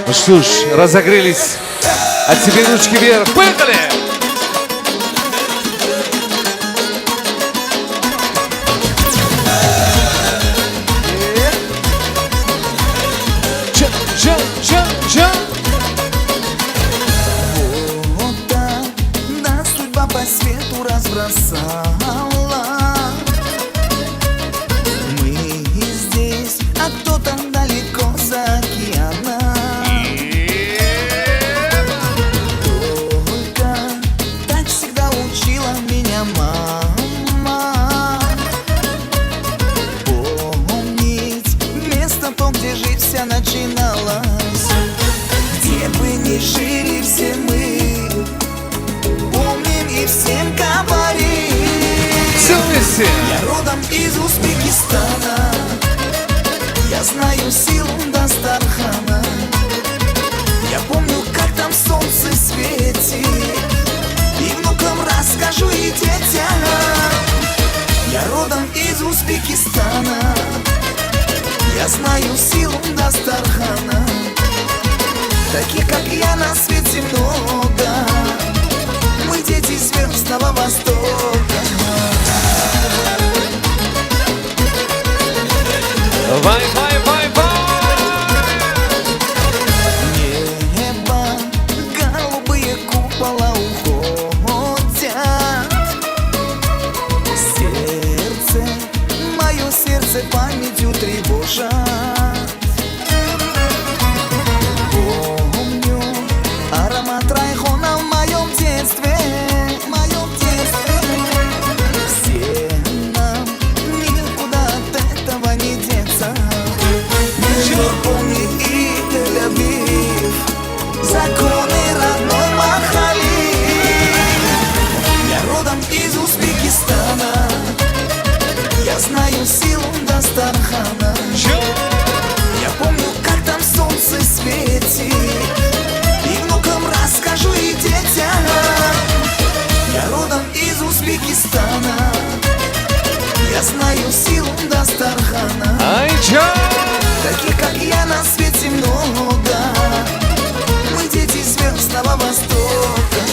Ну что ж, разогрелись. А теперь ручки вверх. Поехали! Ча. Вот так нас судьба по свету разбросала. Мы здесь, а кто-то далеко за океаном. Только так всегда учила меня мама. Помнить место то, где жизнь вся начиналась. Где бы ни жили все мы, помним и всем говорим. Все вместе. Я родом из Узбекистана, я знаю силу Дастархана. Я помню, как там солнце светит, и внукам расскажу, и детям. Я родом из Узбекистана, я знаю силу Дастархана. Таких, как я, на свете много. Мы дети звездного Востока. Вай. Небо, голубые купола уходят. Сердце, мое сердце памятью тревожат. Аромат райхона в моем детстве, Всем нам никуда от этого не деться. Нью-Йорк помнит и Тель-Авив, законы родной Махали. Я родом из Узбекистана, я знаю силу Дастархана. Я помню, как там солнце светит, расскажу и детям. Я родом из Узбекистана, я знаю силу Дастархана. Таких, как я, на свете много. Мы дети звездного Востока.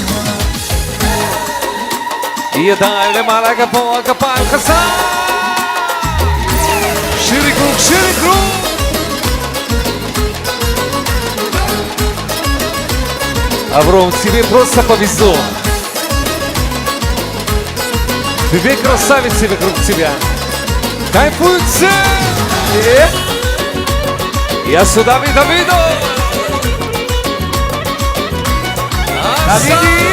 Еда или малага полка пальхаса. Шире круг. Авром, тебе просто повезло. Две красавицы вокруг тебя. Кайфуют все. Я сюда виду. Давиди.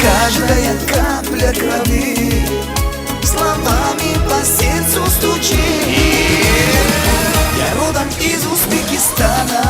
Каждая капля крови словами по сердцу стучит. Я родом из Узбекистана,